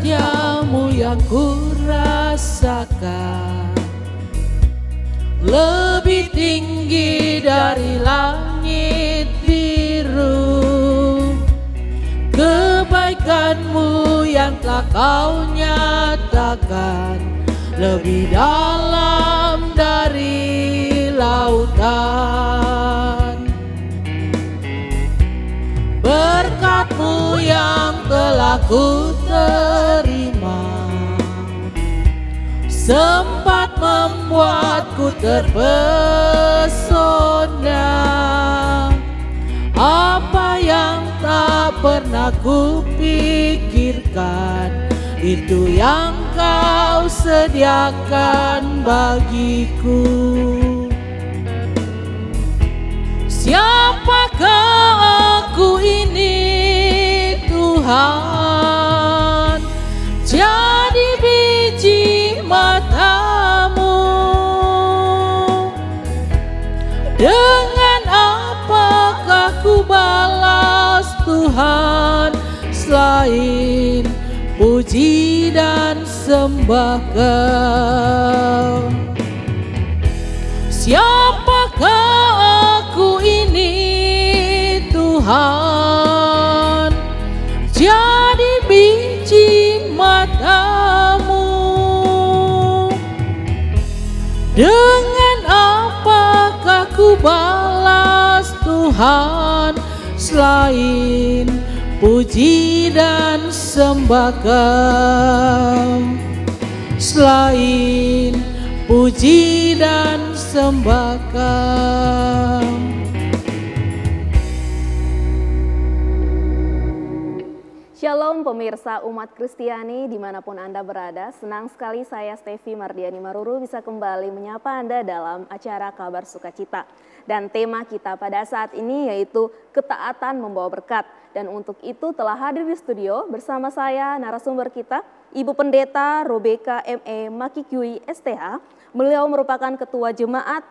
setiamu yang ku rasakan, lebih tinggi dari langit biru. Kebaikanmu yang telah kau nyatakan, lebih dalam dari lautan. Berkat-Mu yang telah ku terima sempat membuatku terpesona. Apa yang tak pernah ku pikirkan, itu yang kau sediakan bagiku. Siapakah aku ini Tuhan, jadi biji mata-Mu? Dengan apakah ku balas Tuhan, selain puji dan sembah Kau? Siapakah aku ini Tuhan, jadi biji mata-Mu? Dengan apakah ku balas Tuhan, selain puji dan sembah Kau? Selain puji dan sembah Kau. Shalom pemirsa umat Kristiani dimanapun Anda berada. Senang sekali saya Stevi Mardiani Maruru bisa kembali menyapa Anda dalam acara Kabar Sukacita. Dan tema kita pada saat ini yaitu ketaatan membawa berkat. Dan untuk itu telah hadir di studio bersama saya narasumber kita, Ibu Pendeta Robeka M.E. Makikyui STH. Beliau merupakan Ketua Jemaat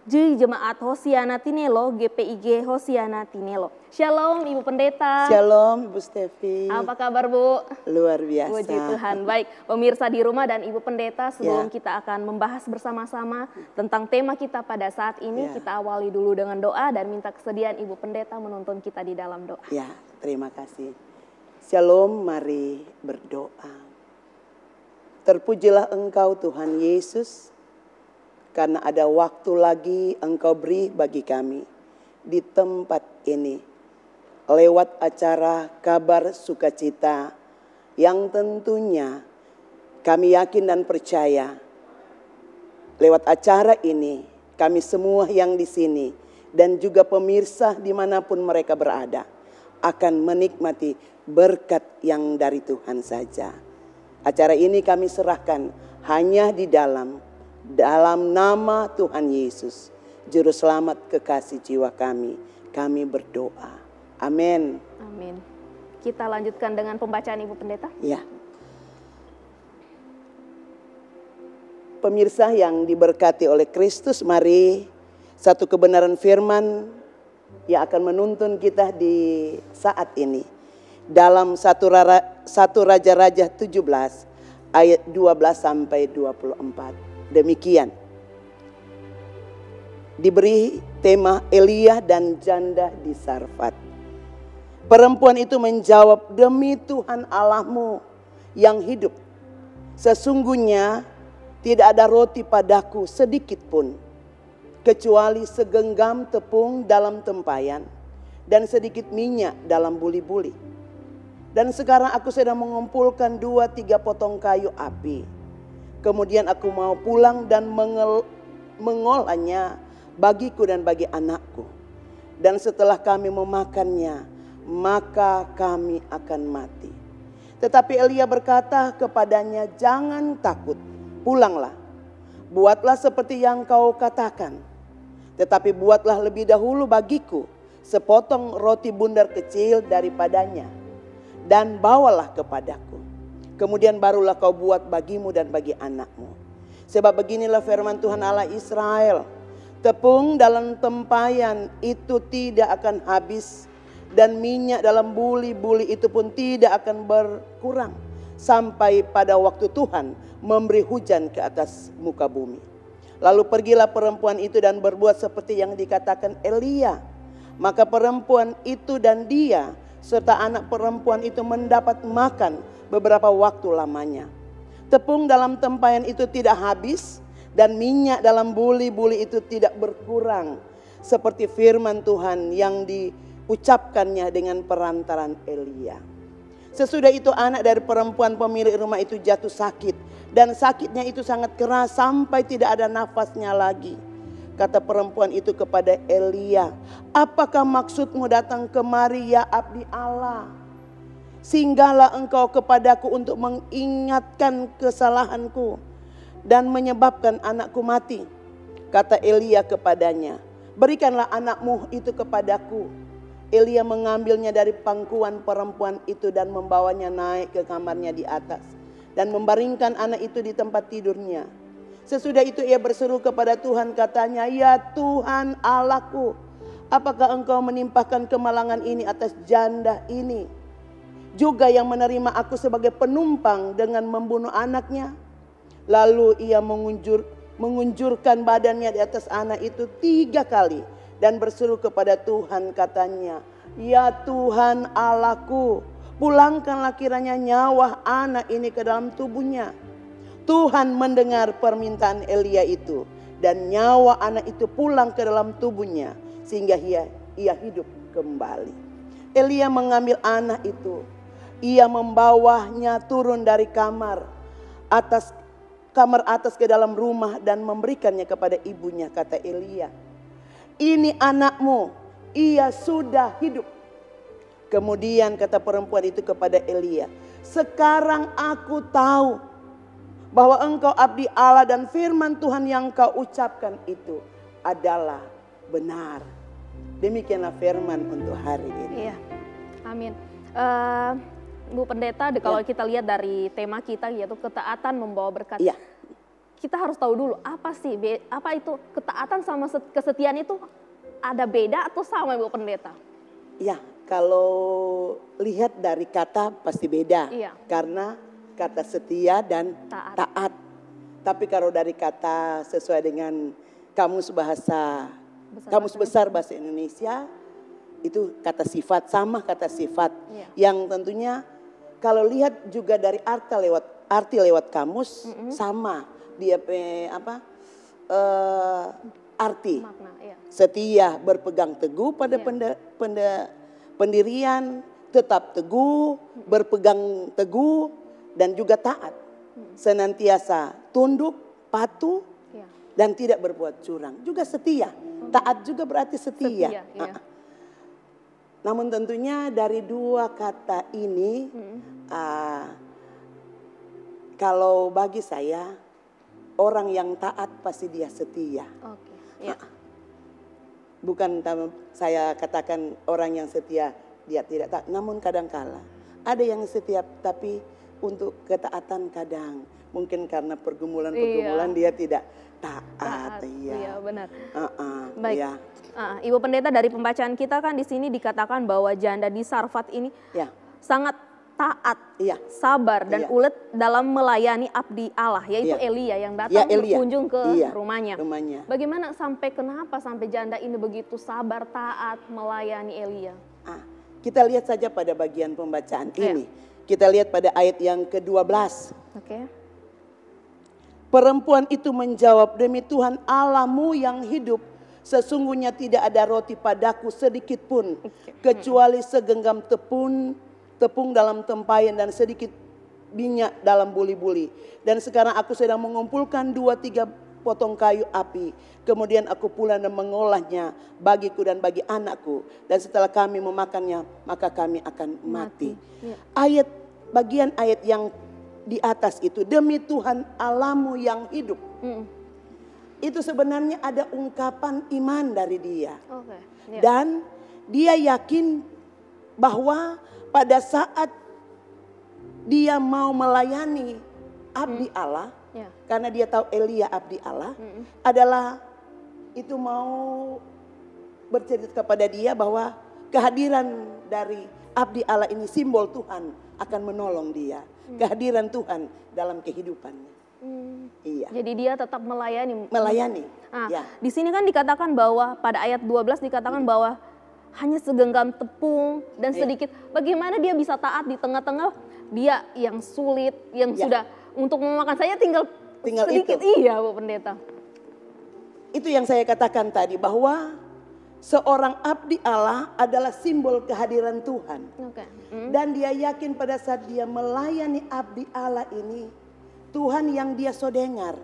di Jemaat Hosiana Tinelo, GPIG Hosiana Tinelo. Shalom Ibu Pendeta. Shalom Ibu Stevi. Apa kabar Bu? Luar biasa. Puji Tuhan. Baik, pemirsa di rumah dan Ibu Pendeta, sebelum kita akan membahas bersama-sama tentang tema kita pada saat ini, kita awali dulu dengan doa dan minta kesediaan Ibu Pendeta menuntun kita di dalam doa. Ya, terima kasih. Shalom, mari berdoa. Terpujilah Engkau Tuhan Yesus, karena ada waktu lagi Engkau beri bagi kami di tempat ini, lewat acara Kabar Sukacita yang tentunya kami yakin dan percaya lewat acara ini kami semua yang di sini dan juga pemirsa dimanapun mereka berada akan menikmati berkat yang dari Tuhan saja. Acara ini kami serahkan hanya di dalam nama Tuhan Yesus, Juru Selamat kekasih jiwa kami berdoa. Amin. Amin. Kita lanjutkan dengan pembacaan Ibu Pendeta. Ya. Pemirsa yang diberkati oleh Kristus, mari satu kebenaran firman yang akan menuntun kita di saat ini. Dalam satu Raja-Raja 17 ayat 12 sampai 24. Demikian. Diberi tema Elia dan janda di Sarfat. Perempuan itu menjawab, demi Tuhan Allahmu yang hidup, sesungguhnya tidak ada roti padaku sedikit pun, kecuali segenggam tepung dalam tempayan dan sedikit minyak dalam buli-buli. Dan sekarang aku sedang mengumpulkan 2-3 potong kayu api. Kemudian aku mau pulang dan mengolahnya bagiku dan bagi anakku. Dan setelah kami memakannya, maka kami akan mati. Tetapi Elia berkata kepadanya, jangan takut, pulanglah. Buatlah seperti yang kau katakan. Tetapi buatlah lebih dahulu bagiku sepotong roti bundar kecil daripadanya. Dan bawalah kepadaku. Kemudian barulah kau buat bagimu dan bagi anakmu. Sebab beginilah firman Tuhan Allah Israel. Tepung dalam tempayan itu tidak akan habis. Dan minyak dalam buli-buli itu pun tidak akan berkurang. sampai pada waktu Tuhan memberi hujan ke atas muka bumi. Lalu pergilah perempuan itu dan berbuat seperti yang dikatakan Elia. Maka perempuan itu dan dia serta anak perempuan itu mendapat makan beberapa waktu lamanya. Tepung dalam tempayan itu tidak habis dan minyak dalam buli-buli itu tidak berkurang, seperti firman Tuhan yang diucapkannya dengan perantaran Elia. Sesudah itu anak dari perempuan pemilik rumah itu jatuh sakit, dan sakitnya itu sangat keras sampai tidak ada nafasnya lagi. Kata perempuan itu kepada Elia, apakah maksudmu datang kemari ya abdi Allah? Singgahlah engkau kepadaku untuk mengingatkan kesalahanku dan menyebabkan anakku mati. Kata Elia kepadanya, berikanlah anakmu itu kepadaku. Elia mengambilnya dari pangkuan perempuan itu dan membawanya naik ke kamarnya di atas dan membaringkan anak itu di tempat tidurnya. Sesudah itu ia berseru kepada Tuhan, katanya, ya Tuhan Allahku, apakah engkau menimpahkan kemalangan ini atas janda ini, juga yang menerima aku sebagai penumpang dengan membunuh anaknya? Lalu ia mengunjurkan badannya di atas anak itu 3 kali dan berseru kepada Tuhan, katanya, ya Tuhan Allahku, pulangkanlah kiranya nyawa anak ini ke dalam tubuhnya. Tuhan mendengar permintaan Elia itu dan nyawa anak itu pulang ke dalam tubuhnya sehingga ia hidup kembali. Elia mengambil anak itu, ia membawanya turun dari kamar atas ke dalam rumah dan memberikannya kepada ibunya. Kata Elia, ini anakmu, ia sudah hidup. Kemudian kata perempuan itu kepada Elia, sekarang aku tahu bahwa engkau abdi Allah dan firman Tuhan yang kau ucapkan itu adalah benar. Demikianlah firman untuk hari ini. Iya, amin. Bu Pendeta, kalau kita lihat dari tema kita yaitu ketaatan membawa berkat. Iya. Kita harus tahu dulu apa itu ketaatan sama kesetiaan itu ada beda atau sama, Bu Pendeta? Ya, kalau lihat dari kata pasti beda. Iya. Karena kata setia dan taat. Tapi kalau dari kata sesuai dengan kamus besar bahasa Indonesia, itu kata sifat, sama kata sifat. Iya. Yang tentunya kalau lihat juga dari arti lewat kamus, sama dia arti. Makna, iya. Setia, berpegang teguh pada pendirian, tetap teguh, berpegang teguh, dan juga taat. Senantiasa tunduk, patuh, dan tidak berbuat curang. Juga setia. Taat juga berarti setia. Iya. Namun tentunya dari 2 kata ini, kalau bagi saya, orang yang taat pasti dia setia. Iya. Bukan saya katakan orang yang setia dia tidak taat. Namun kadangkala ada yang setia tapi untuk ketaatan kadang mungkin karena pergumulan dia tidak taat. Iya, benar. Baik. Iya. Ibu Pendeta, dari pembacaan kita kan di sini dikatakan bahwa janda di Sarfat ini sangat taat, sabar dan ulet dalam melayani abdi Allah, yaitu Elia yang datang berkunjung ke rumahnya. Bagaimana kenapa sampai janda ini begitu sabar, taat melayani Elia? Kita lihat saja pada bagian pembacaan ini. Kita lihat pada ayat yang ke-12. Perempuan itu menjawab, demi Tuhan Allahmu yang hidup, sesungguhnya tidak ada roti padaku sedikit pun, kecuali segenggam tepung dalam tempayan dan sedikit minyak dalam buli-buli. Dan sekarang aku sedang mengumpulkan 2-3 potong kayu api. Kemudian aku pulang dan mengolahnya bagiku dan bagi anakku. Dan setelah kami memakannya, maka kami akan mati. Bagian ayat yang di atas itu, demi Tuhan Allahmu yang hidup. Itu sebenarnya ada ungkapan iman dari dia. Dan dia yakin bahwa pada saat dia mau melayani abdi Allah, karena dia tahu Elia abdi Allah, adalah itu mau bercerita kepada dia bahwa kehadiran dari abdi Allah ini simbol Tuhan akan menolong dia. kehadiran Tuhan dalam kehidupannya. Iya. Jadi dia tetap melayani. Melayani. Nah, Ya. di sini kan dikatakan bahwa pada ayat 12 dikatakan bahwa hanya segenggam tepung dan sedikit. Bagaimana dia bisa taat di tengah-tengah dia yang sulit, yang sudah untuk memakan saya tinggal sedikit. Itu. Iya, Bu Pendeta. Itu yang saya katakan tadi, bahwa seorang abdi Allah adalah simbol kehadiran Tuhan. Oke. Dan dia yakin pada saat dia melayani abdi Allah ini, Tuhan yang dia so dengar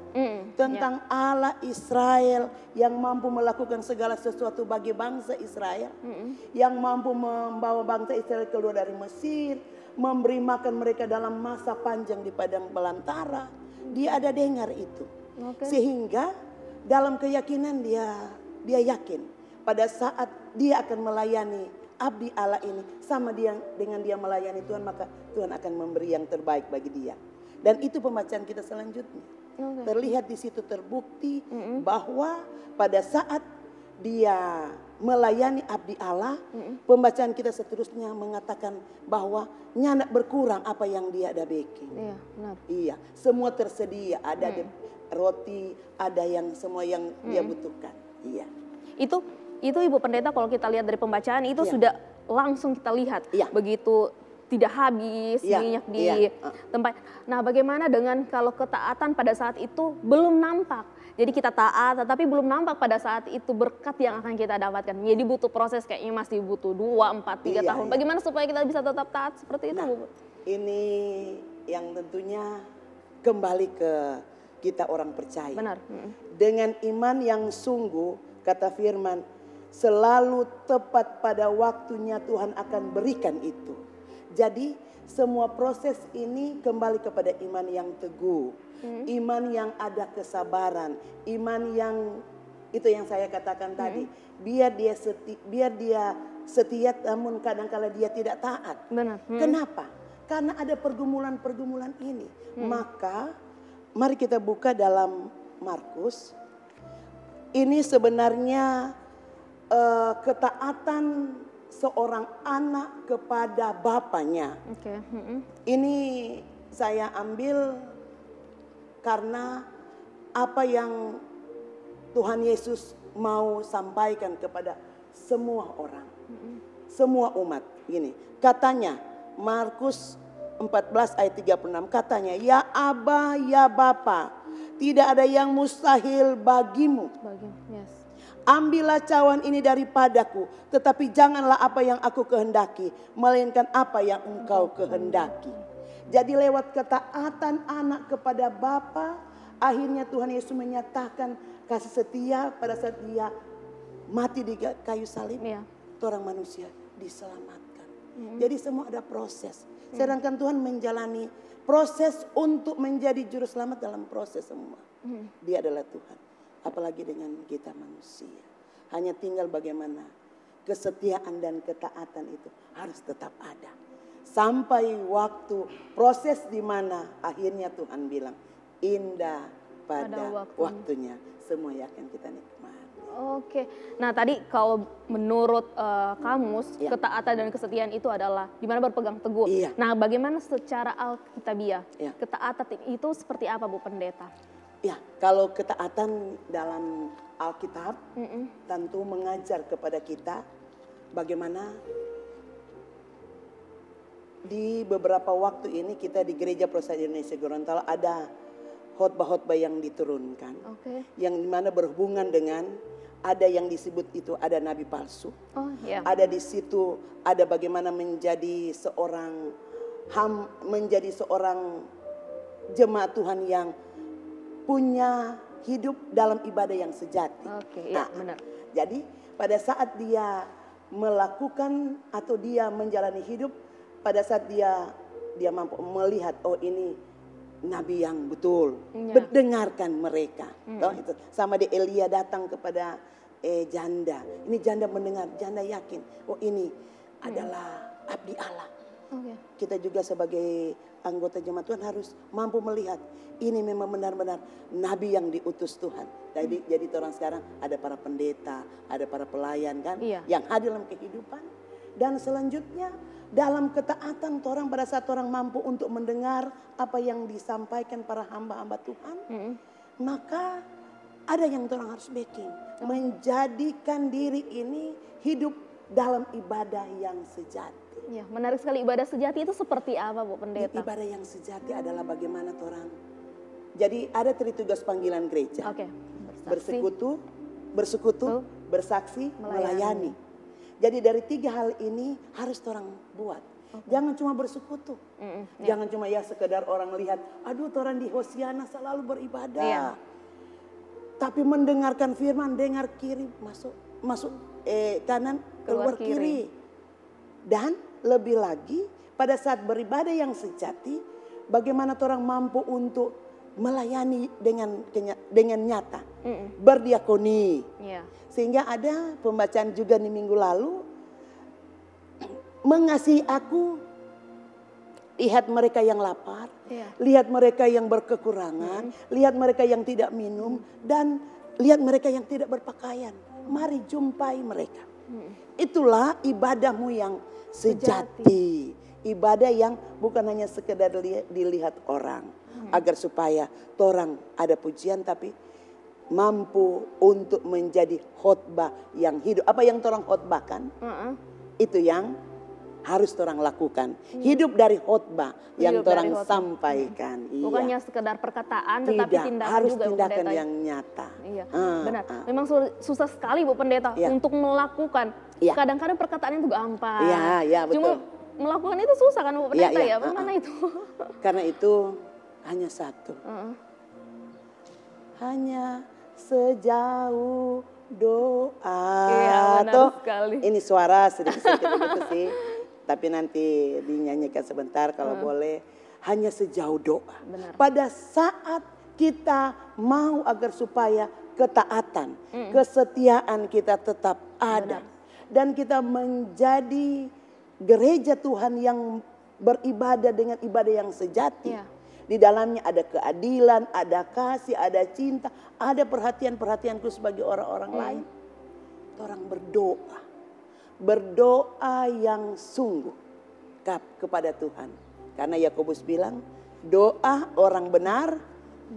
tentang Allah Israel yang mampu melakukan segala sesuatu bagi bangsa Israel. Yang mampu membawa bangsa Israel keluar dari Mesir, memberi makan mereka dalam masa panjang di padang belantara. Dia ada dengar itu. Sehingga dalam keyakinan dia yakin pada saat dia akan melayani abdi Allah ini sama dia dengan dia melayani Tuhan, maka Tuhan akan memberi yang terbaik bagi dia. Dan itu pembacaan kita selanjutnya. Terlihat di situ terbukti bahwa pada saat dia melayani abdi Allah, pembacaan kita seterusnya mengatakan bahwa nyanak berkurang apa yang dia ada bikin. Iya, benar. Iya, semua tersedia, ada roti, ada yang semua yang dia butuhkan. Iya. Itu Ibu Pendeta kalau kita lihat dari pembacaan itu sudah langsung kita lihat begitu tidak habis minyak di tempat. Nah, bagaimana dengan kalau ketaatan pada saat itu belum nampak? Jadi kita taat tetapi belum nampak pada saat itu berkat yang akan kita dapatkan. Jadi butuh proses, kayaknya masih butuh 2, 4, 3 tahun. Bagaimana supaya kita bisa tetap taat seperti itu, Bu? Ini yang tentunya kembali ke kita orang percaya. Benar. Dengan iman yang sungguh, kata firman, selalu tepat pada waktunya Tuhan akan berikan itu. Jadi semua proses ini kembali kepada iman yang teguh, iman yang ada kesabaran, iman yang itu yang saya katakan tadi. Biar dia setia namun kadang-kala dia tidak taat. Benar. Kenapa? Karena ada pergumulan-pergumulan ini. Maka mari kita buka dalam Markus. Ini sebenarnya ketaatan seorang anak kepada bapaknya. Ini saya ambil karena apa yang Tuhan Yesus mau sampaikan kepada semua orang, semua umat. Gini, katanya Markus 14 ayat 36, katanya, ya Aba, ya Bapa, tidak ada yang mustahil bagimu. Ambillah cawan ini daripadaku, tetapi janganlah apa yang aku kehendaki, melainkan apa yang engkau kehendaki. Jadi lewat ketaatan anak kepada Bapa, akhirnya Tuhan Yesus menyatakan kasih setia pada saat dia mati di kayu salib. Orang manusia diselamatkan. Jadi semua ada proses. Sedangkan Tuhan menjalani proses untuk menjadi juru selamat dalam proses semua. Dia adalah Tuhan. Apalagi dengan kita manusia. Hanya tinggal bagaimana kesetiaan dan ketaatan itu harus tetap ada. Sampai waktu proses di mana akhirnya Tuhan bilang indah pada waktunya. Semua yang akan kita nikmati. Oke, nah tadi kalau menurut kamus ketaatan dan kesetiaan itu adalah dimana berpegang teguh. Nah, bagaimana secara alkitabiah ketaatan itu seperti apa, Bu Pendeta? Ya, kalau ketaatan dalam Alkitab tentu mengajar kepada kita bagaimana di beberapa waktu ini kita di Gereja Protestan Indonesia Gorontalo ada khotbah-khotbah yang diturunkan, yang dimana berhubungan dengan ada yang disebut itu ada nabi palsu, ada di situ ada bagaimana menjadi seorang jemaat Tuhan yang punya hidup dalam ibadah yang sejati. Benar. Jadi pada saat dia melakukan atau dia menjalani hidup, pada saat dia mampu melihat oh ini nabi yang betul, mendengarkan mereka. Itu sama di Elia datang kepada janda. Ini janda mendengar, janda yakin oh ini adalah abdi Allah. Kita juga sebagai anggota jemaat Tuhan harus mampu melihat ini memang benar-benar nabi yang diutus Tuhan. Jadi orang sekarang ada para pendeta, ada para pelayan kan yang hadir dalam kehidupan. Dan selanjutnya dalam ketaatan orang pada saat orang mampu untuk mendengar apa yang disampaikan para hamba-hamba Tuhan, maka ada yang orang harus backing. Menjadikan diri ini hidup dalam ibadah yang sejati. Ya, menarik sekali. Ibadah sejati itu seperti apa, Bu Pendeta? Ibadah yang sejati adalah bagaimana orang. Jadi ada tugas panggilan gereja. Oke. Bersekutu, bersaksi, melayani. Jadi dari 3 hal ini harus orang buat. Jangan cuma bersekutu. Jangan cuma ya sekedar orang lihat, aduh orang di Hosiana selalu beribadah. Tapi mendengarkan firman, dengar kiri, masuk kanan, keluar kiri. Dan lebih lagi pada saat beribadah yang sejati, bagaimana orang mampu untuk melayani dengan nyata, berdiakoni. Sehingga ada pembacaan juga di minggu lalu, mengasihi aku, lihat mereka yang lapar, lihat mereka yang berkekurangan, lihat mereka yang tidak minum, dan lihat mereka yang tidak berpakaian. Mari jumpai mereka. Itulah ibadahmu yang sejati. Ibadah yang bukan hanya sekedar dilihat orang. Agar supaya orang ada pujian tapi mampu untuk menjadi khotbah yang hidup. Apa yang orang khotbahkan, itu yang harus orang lakukan. Hidup dari khotbah yang orang sampaikan. Bukannya sekedar perkataan, tetapi tindakan harus juga, tindakan Bu yang nyata. Iya, benar. Memang susah sekali, Bu Pendeta, untuk melakukan. Kadang-kadang perkataan itu gampang. Iya, betul. Cuma melakukan itu susah kan, Bu Pendeta ya? Bagaimana itu? Karena itu hanya satu. Hanya sejauh doa. Iya, benar sekali. Ini suara sedikit-sedikit begitu sih. Tapi nanti dinyanyikan sebentar kalau boleh. Hanya sejauh doa. Benar. Pada saat kita mau agar supaya ketaatan, kesetiaan kita tetap ada. Dan kita menjadi gereja Tuhan yang beribadah dengan ibadah yang sejati. Di dalamnya ada keadilan, ada kasih, ada cinta, ada perhatian-perhatian khusus bagi orang-orang lain. Orang berdoa. Berdoa yang sungguh kepada Tuhan. Karena Yakobus bilang, doa orang benar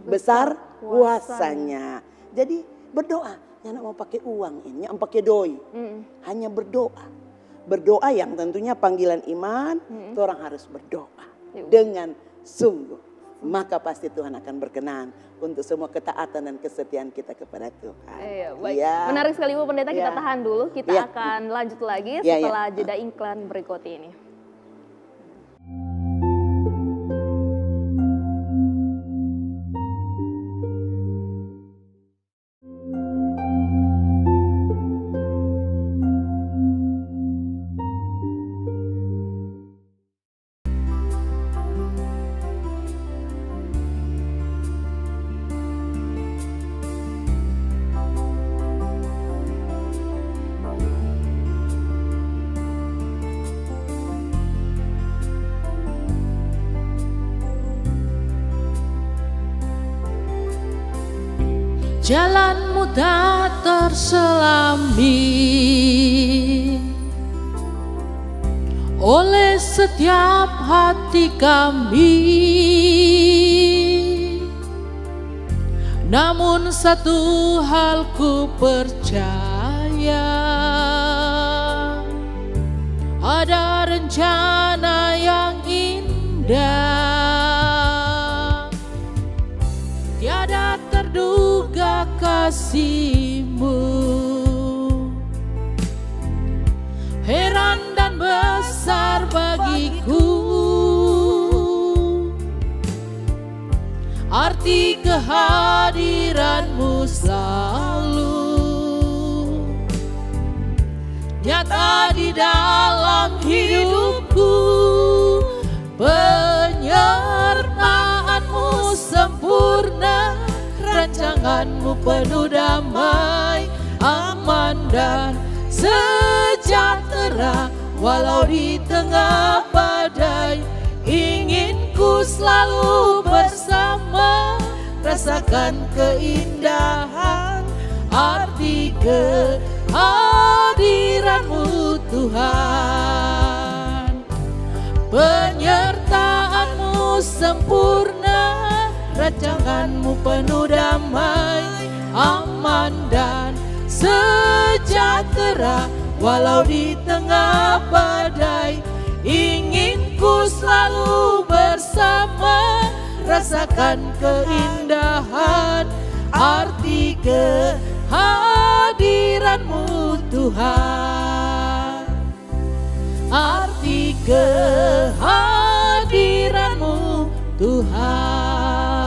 besar kuasanya. Jadi berdoa, yang mau pakai uang ini, yang pakai doi. Hanya berdoa. Berdoa yang tentunya panggilan iman, orang harus berdoa dengan sungguh. Maka pasti Tuhan akan berkenan untuk semua ketaatan dan kesetiaan kita kepada Tuhan. Baik. Menarik sekali, Bu Pendeta, kita tahan dulu. Kita akan lanjut lagi setelah jeda iklan berikut ini. Jalanmu tak terselami oleh setiap hati kami. Namun satu hal ku percaya, ada rencana yang indah. Tiada terduga kasih-Mu, heran dan besar bagiku. Arti kehadiran-Mu selalu nyata di dalam hidupku. Penyertaan-Mu sempurna, rancangan-Mu penuh damai, aman dan sejahtera. Walau di tengah badai, ingin ku selalu bersama, rasakan keindahan arti kehadiran-Mu Tuhan. Penyertaan-Mu sempurna, rancangan-Mu penuh damai, aman dan sejahtera. Walau di tengah badai, ingin ku selalu bersama, rasakan keindahan arti kehadiran-Mu Tuhan. Arti kehadiran-Mu Tuhan.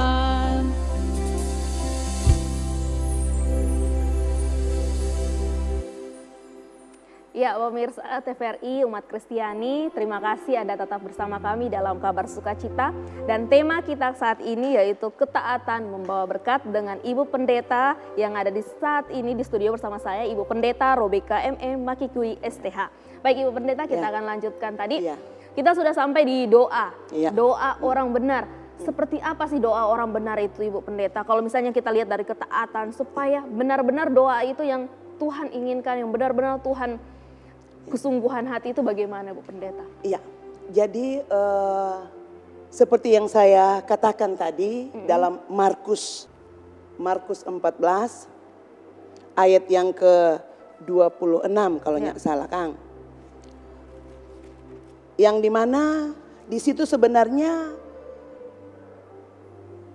Ya, pemirsa TVRI Umat Kristiani, terima kasih Anda tetap bersama kami dalam Kabar Sukacita. Dan tema kita saat ini yaitu ketaatan membawa berkat dengan Ibu Pendeta yang ada di saat ini di studio bersama saya, Ibu Pendeta Robeka M.E. Makikui STH. Baik Ibu Pendeta, kita akan lanjutkan tadi. Kita sudah sampai di doa, doa orang benar. Seperti apa sih doa orang benar itu Ibu Pendeta? Kalau misalnya kita lihat dari ketaatan supaya benar-benar doa itu yang Tuhan inginkan, yang benar-benar Tuhan kesungguhan hati itu bagaimana Bu Pendeta? Iya, jadi seperti yang saya katakan tadi dalam Markus 14 ayat yang ke-26 kalau nggak salah Kang. Yang dimana di situ sebenarnya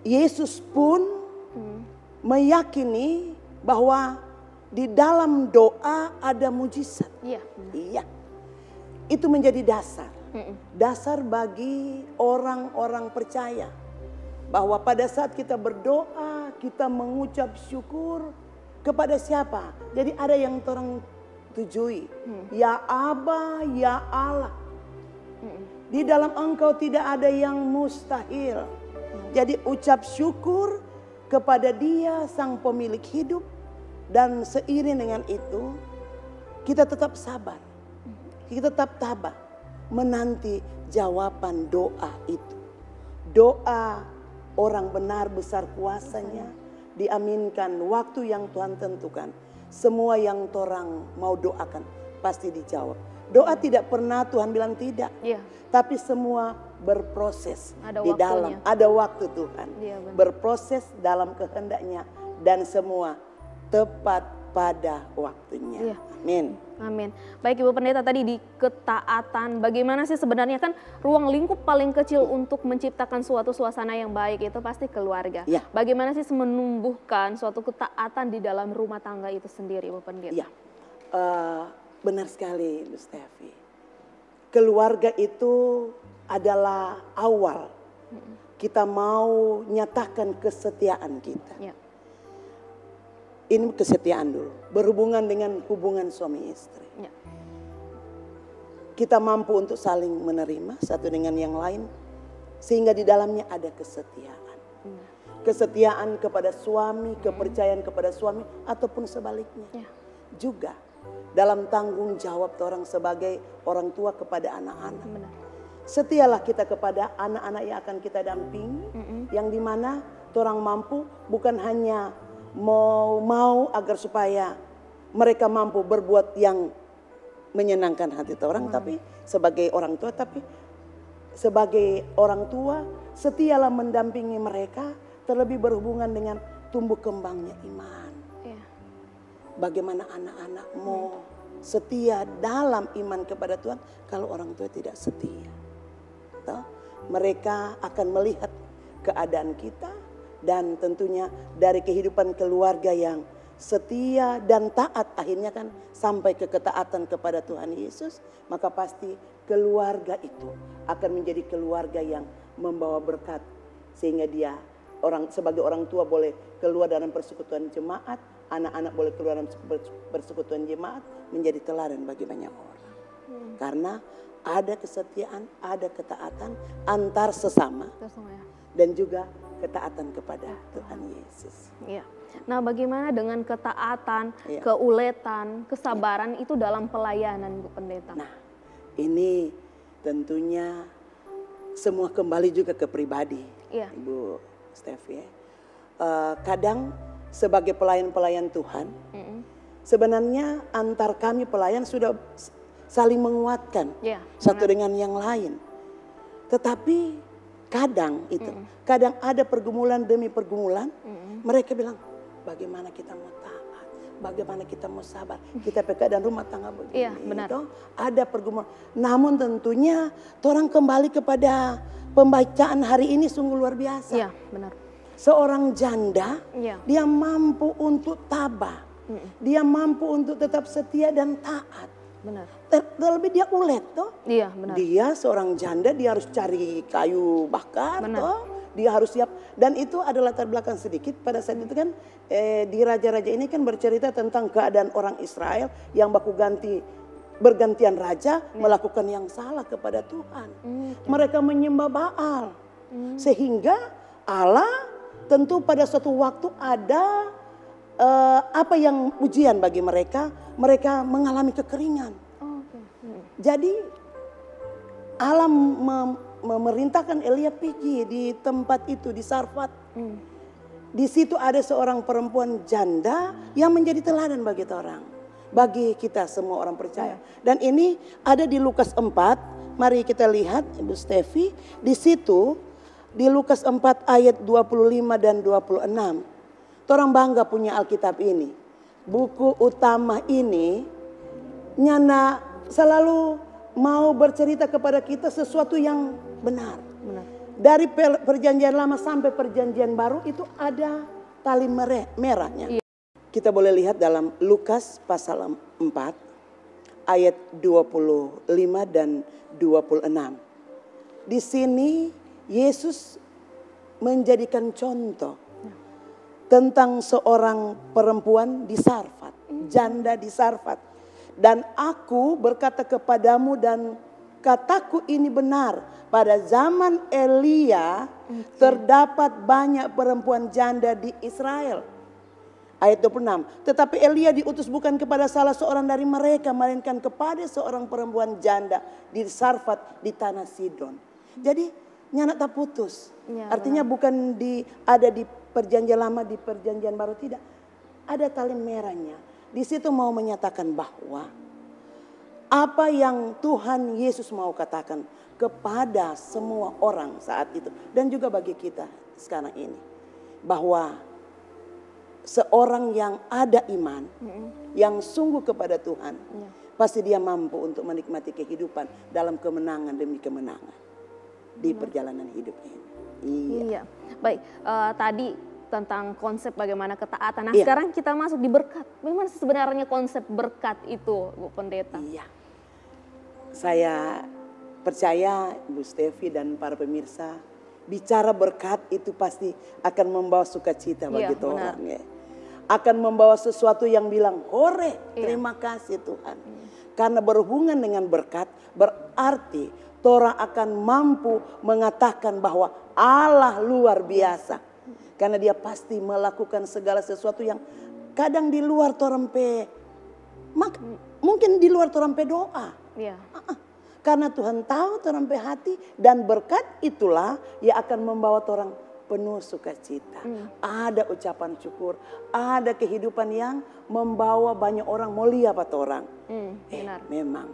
Yesus pun meyakini bahwa di dalam doa ada mujizat. Iya. Itu menjadi dasar. Dasar bagi orang-orang percaya. Bahwa pada saat kita berdoa, kita mengucap syukur kepada siapa? Jadi ada yang orang tujui. Ya Aba, ya Allah. Di dalam Engkau tidak ada yang mustahil. Jadi ucap syukur kepada Dia sang pemilik hidup. Dan seiring dengan itu, kita tetap sabar. Kita tetap tabah menanti jawaban doa itu. Doa orang benar besar kuasanya diaminkan waktu yang Tuhan tentukan. Semua yang orang mau doakan pasti dijawab. Doa tidak pernah Tuhan bilang tidak. Tapi semua berproses di dalam. Ada waktu Tuhan. Berproses dalam kehendaknya dan semua tepat pada waktunya. Amin. Amin. Baik Ibu Pendeta, tadi di ketaatan, bagaimana sih sebenarnya kan ruang lingkup paling kecil untuk menciptakan suatu suasana yang baik itu pasti keluarga. Bagaimana sih menumbuhkan suatu ketaatan di dalam rumah tangga itu sendiri Ibu Pendeta? Benar sekali Bu Stevi. Keluarga itu adalah awal kita mau nyatakan kesetiaan kita. Ini kesetiaan dulu, berhubungan dengan hubungan suami istri. Kita mampu untuk saling menerima satu dengan yang lain, sehingga di dalamnya ada kesetiaan. Kesetiaan kepada suami, kepercayaan kepada suami, ataupun sebaliknya. Juga dalam tanggung jawab orang sebagai orang tua kepada anak-anak. Setialah kita kepada anak-anak yang akan kita dampingi, yang dimana orang mampu bukan hanya mau agar supaya mereka mampu berbuat yang menyenangkan hati orang, tapi sebagai orang tua, setialah mendampingi mereka, terlebih berhubungan dengan tumbuh kembangnya iman. Bagaimana anak-anak mau setia dalam iman kepada Tuhan kalau orang tua tidak setia? Mereka akan melihat keadaan kita. Dan tentunya dari kehidupan keluarga yang setia dan taat akhirnya kan sampai ke ketaatan kepada Tuhan Yesus. Maka pasti keluarga itu akan menjadi keluarga yang membawa berkat. Sehingga dia sebagai orang tua boleh keluar dalam persekutuan jemaat. Anak-anak boleh keluar dalam persekutuan jemaat menjadi teladan bagi banyak orang. Karena ada kesetiaan, ada ketaatan antar sesama. Dan juga ketaatan kepada Tuhan Yesus. Nah, bagaimana dengan ketaatan, keuletan, kesabaran itu dalam pelayanan Bu Pendeta? Nah, ini tentunya semua kembali juga ke pribadi, Ibu Stevi. Kadang sebagai pelayan-pelayan Tuhan, sebenarnya antar kami pelayan sudah saling menguatkan satu dengan yang lain. Tetapi kadang itu, kadang ada pergumulan demi pergumulan, mereka bilang, bagaimana kita mau taat, bagaimana kita mau sabar, kita PK dan rumah tangga begini. Iya, benar. Toh, ada pergumulan. Namun tentunya, orang kembali kepada pembacaan hari ini sungguh luar biasa. Iya, benar. Seorang janda, Iya. dia mampu untuk tabah, dia mampu untuk tetap setia dan taat. Benar. Terlebih dia ulet toh. Iya, benar. Dia seorang janda, dia harus cari kayu bakar Benar. toh. Dia harus siap. Dan itu adalah latar belakang sedikit pada saat itu kan di Raja-Raja ini kan bercerita tentang keadaan orang Israel yang bergantian raja melakukan yang salah kepada Tuhan. Mereka menyembah Baal. Sehingga Allah tentu pada suatu waktu ada apa yang ujian bagi mereka mengalami kekeringan. Jadi Allah memerintahkan Elia pergi di tempat itu di Sarfat. Di situ ada seorang perempuan janda yang menjadi teladan bagi orang, bagi kita semua orang percaya. Dan ini ada di Lukas 4. Mari kita lihat Ibu Stevi, di situ di Lukas 4 ayat 25 dan 26. Orang bangga punya Alkitab ini. Buku utama ini nyana selalu mau bercerita kepada kita sesuatu yang benar. Dari perjanjian lama sampai perjanjian baru itu ada tali merahnya. Iya. Kita boleh lihat dalam Lukas pasal 4 ayat 25 dan 26. Di sini Yesus menjadikan contoh tentang seorang perempuan di Sarfat, janda di Sarfat. Dan aku berkata kepadamu dan kataku ini benar. Pada zaman Elia terdapat banyak perempuan janda di Israel. Ayat 26. Tetapi Elia diutus bukan kepada salah seorang dari mereka, melainkan kepada seorang perempuan janda di Sarfat di tanah Sidon. Jadi nyana tak putus. Ya, artinya bukan ada di perjanjian lama, di perjanjian baru, tidak. Ada tali merahnya. Di situ mau menyatakan bahwa apa yang Tuhan Yesus mau katakan kepada semua orang saat itu. Dan juga bagi kita sekarang ini. Bahwa seorang yang ada iman, yang sungguh kepada Tuhan, pasti dia mampu untuk menikmati kehidupan dalam kemenangan demi kemenangan di perjalanan hidup ini. Iya. Baik, tadi tentang konsep bagaimana ketaatan. Nah, sekarang kita masuk di berkat. Bagaimana sebenarnya konsep berkat itu, Bu Pendeta? Iya. Saya percaya Ibu Stevi dan para pemirsa, bicara berkat itu pasti akan membawa sukacita bagi orang. Ya. Akan membawa sesuatu yang bilang, hore, terima kasih Tuhan. Karena berhubungan dengan berkat, berarti orang akan mampu mengatakan bahwa Allah luar biasa. Karena dia pasti melakukan segala sesuatu yang kadang di luar torempe. Mungkin di luar torempe doa. Iya. Karena Tuhan tahu torempe hati. Dan berkat itulah yang akan membawa orang penuh sukacita. Ada ucapan syukur. Ada kehidupan yang membawa banyak orang mulia pada orang. Benar. Memang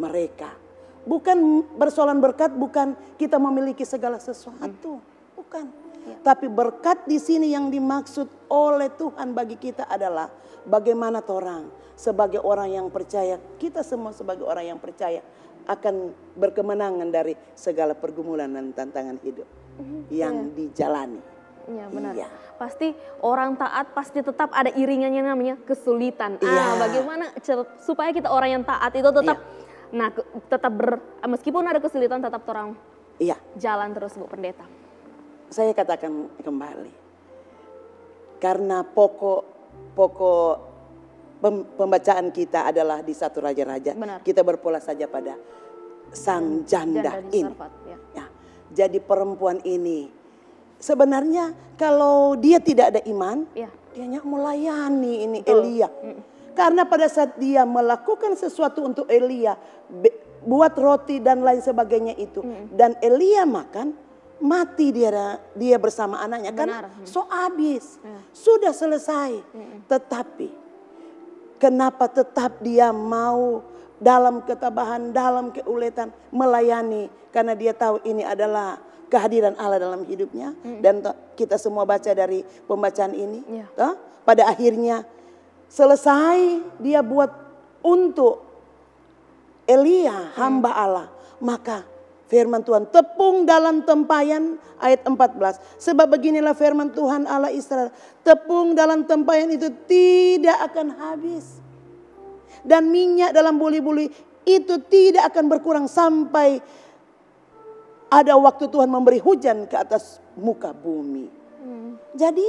mereka. Bukan persoalan berkat, bukan kita memiliki segala sesuatu. Bukan. Tapi berkat di sini yang dimaksud oleh Tuhan bagi kita adalah bagaimana orang sebagai orang yang percaya, kita semua sebagai orang yang percaya akan berkemenangan dari segala pergumulan dan tantangan hidup yang dijalani. Iya, benar. Iya. Pasti orang taat pasti tetap ada iringannya namanya kesulitan. Bagaimana supaya kita orang yang taat itu tetap meskipun ada kesulitan tetap orang jalan terus, Bu Pendeta. Saya katakan kembali, karena pokok pembacaan kita adalah di 1 Raja-Raja. Kita berpola saja pada sang janda ini. Ya, jadi perempuan ini sebenarnya kalau dia tidak ada iman, dia melayani ini Elia. Karena pada saat dia melakukan sesuatu untuk Elia, buat roti dan lain sebagainya itu, dan Elia makan, mati dia bersama anaknya. Karena habis, sudah selesai. Tetapi kenapa tetap dia mau dalam ketabahan, dalam keuletan melayani. Karena dia tahu ini adalah kehadiran Allah dalam hidupnya. Dan kita semua baca dari pembacaan ini. Pada akhirnya selesai dia buat untuk Elia hamba Allah. Maka firman Tuhan, tepung dalam tempayan, ayat 14. Sebab beginilah firman Tuhan Allah Israel, tepung dalam tempayan itu tidak akan habis. Dan minyak dalam buli-buli itu tidak akan berkurang sampai ada waktu Tuhan memberi hujan ke atas muka bumi. Jadi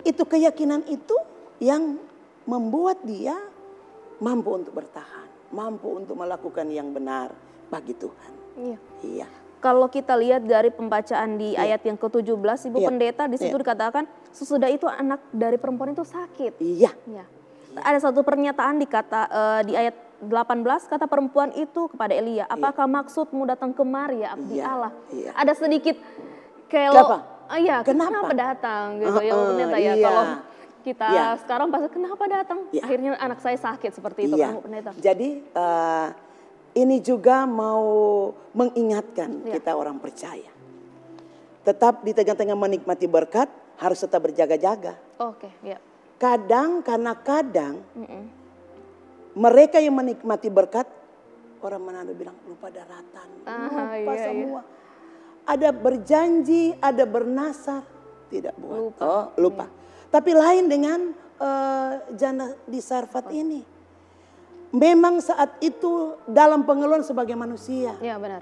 itu keyakinan itu yang membuat dia mampu untuk bertahan. Mampu untuk melakukan yang benar bagi Tuhan. Iya. Kalau kita lihat dari pembacaan di ayat yang ke-17, Ibu Pendeta, di situ dikatakan sesudah itu anak dari perempuan itu sakit. Iya. Ada satu pernyataan di ayat 18, kata perempuan itu kepada Elia, apakah maksudmu datang kemari ya abdi Allah? Ada sedikit kenapa datang gitu ya Pendeta ya. Kalau kita sekarang pasti kenapa datang? Akhirnya anak saya sakit seperti itu kan Pendeta. Jadi ini juga mau mengingatkan kita orang percaya. Tetap di tengah-tengah menikmati berkat harus tetap berjaga-jaga. Kadang mereka yang menikmati berkat, orang Manado bilang lupa daratan, lupa semua. Ada berjanji, ada bernasar, tidak buat. Lupa. Tapi lain dengan janda di Sarfat ini. Memang saat itu dalam pengeluaran sebagai manusia. Iya benar.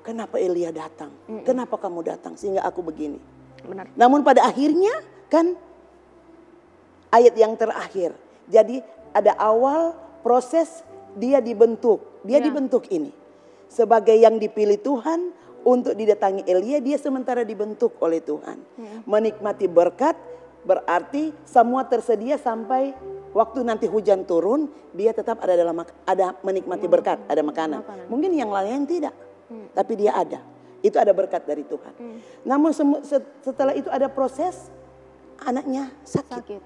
Kenapa Elia datang? Kenapa kamu datang? Sehingga aku begini. Benar. Namun pada akhirnya kan ayat yang terakhir. Jadi ada awal proses dia dibentuk. Dia dibentuk ini. Sebagai yang dipilih Tuhan untuk didatangi Elia, dia sementara dibentuk oleh Tuhan. Menikmati berkat berarti semua tersedia sampai waktu nanti hujan turun, dia tetap ada menikmati berkat, ada makanan. Mungkin yang lain tidak, tapi dia ada. Itu ada berkat dari Tuhan. Namun setelah itu ada proses anaknya sakit.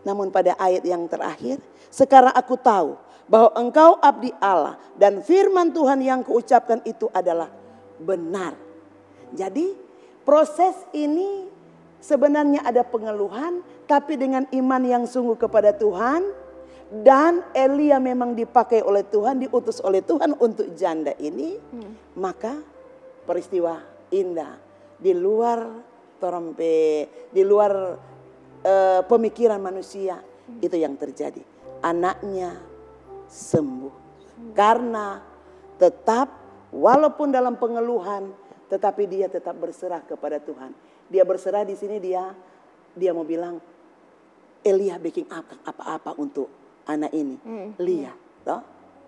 Namun pada ayat yang terakhir, sekarang aku tahu bahwa engkau abdi Allah dan firman Tuhan yang kuucapkan itu adalah benar. Jadi proses ini sebenarnya ada pengeluhan, tapi dengan iman yang sungguh kepada Tuhan. Dan Elia memang dipakai oleh Tuhan, diutus oleh Tuhan untuk janda ini. Maka peristiwa indah di luar di luar pemikiran manusia itu yang terjadi. Anaknya sembuh. Karena tetap walaupun dalam pengeluhan, tetapi dia tetap berserah kepada Tuhan. Dia berserah di sini dia mau bilang Elia bikin apa-apa untuk anak ini. Lihat, toh?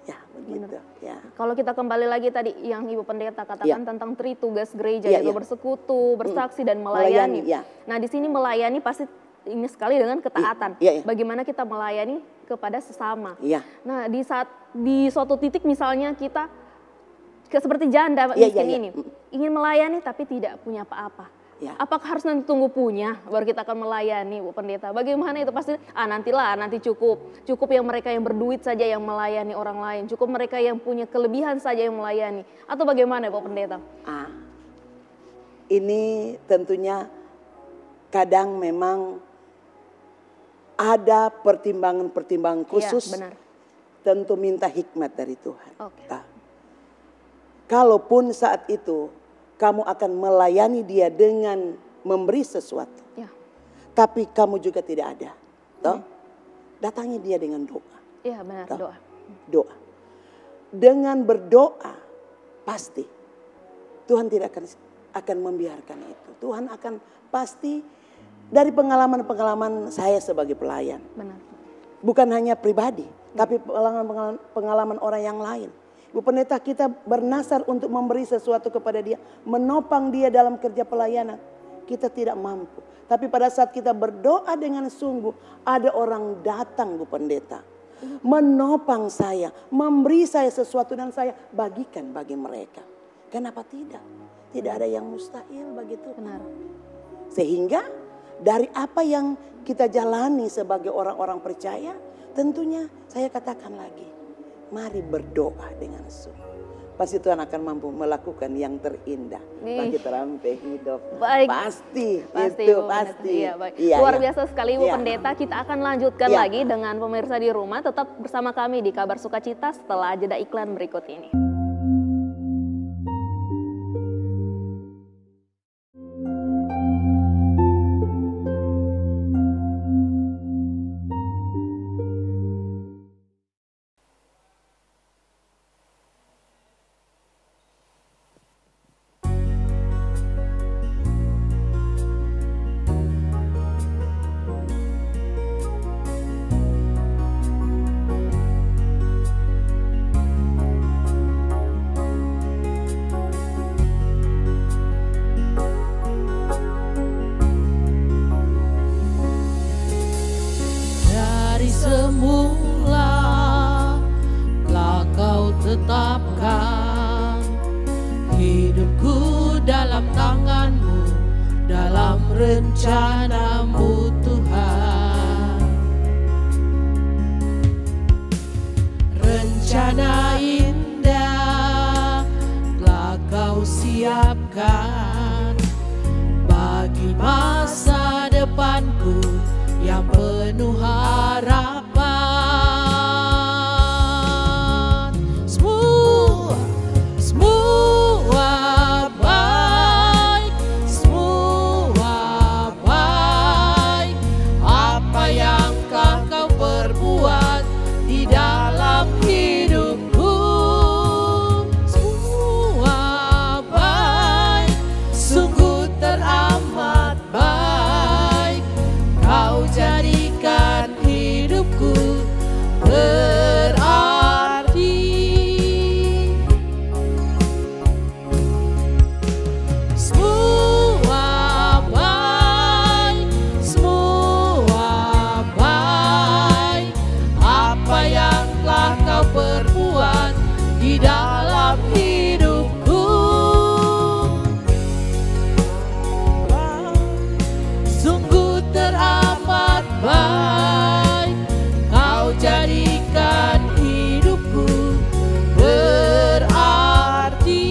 Ya begitu. Ya. Kalau kita kembali lagi tadi yang Ibu Pendeta katakan tentang tugas gereja, yaitu bersekutu, bersaksi dan melayani. Nah di sini melayani pasti ini sekali dengan ketaatan. Bagaimana kita melayani kepada sesama. Nah di suatu titik misalnya kita seperti janda miskin ini ingin melayani tapi tidak punya apa-apa. Apakah harus nanti tunggu punya baru kita akan melayani, Bu Pendeta? Bagaimana itu? Pasti nanti cukup yang mereka yang berduit saja yang melayani orang lain, cukup mereka yang punya kelebihan saja yang melayani, atau bagaimana Bu Pendeta? Ini tentunya kadang memang ada pertimbangan-pertimbangan khusus. Benar. Tentu minta hikmat dari Tuhan. Kalaupun saat itu kamu akan melayani dia dengan memberi sesuatu. Tapi kamu juga tidak ada. Datangi dia dengan doa. Iya benar, doa. Dengan berdoa pasti Tuhan tidak akan membiarkan itu. Tuhan akan pasti, dari pengalaman-pengalaman saya sebagai pelayan. Benar. Bukan hanya pribadi, tapi pengalaman orang yang lain. Bu Pendeta, kita bernasar untuk memberi sesuatu kepada dia, menopang dia dalam kerja pelayanan. Kita tidak mampu. Tapi pada saat kita berdoa dengan sungguh, ada orang datang Bu Pendeta. Menopang saya, memberi saya sesuatu dan saya bagikan bagi mereka. Kenapa tidak? Tidak ada yang mustahil bagi Tuhan. Benar. Sehingga dari apa yang kita jalani sebagai orang-orang percaya, tentunya saya katakan lagi, Mari berdoa dengan sungguh. Pasti Tuhan akan mampu melakukan yang terindah bagi terampai hidup. Baik. Pasti itu Ibu pasti. Pendeta. Iya, baik. Iya, Luar iya. biasa sekali Ibu Iya. Pendeta. Kita akan lanjutkan Iya. lagi dengan pemirsa di rumah. Tetap bersama kami di Kabar Sukacita setelah jeda iklan berikut ini. Dari semula telah kau tetapkan hidupku dalam tangan-Mu, dalam rencana-Mu Tuhan. Rencana indah telah kau siapkan bagi masa depanku yang penuh harapan. Semua baik, semua baik. Apa yang kau perbuat di dalam hidupku, semua baik, sungguh teramat baik. Kau jadikan hidupku berarti. Semua baik, semua baik. Apa yang telah kau perbuat di dalam hidupku, sungguh teramat baik. Kau jadikan hidupku berarti.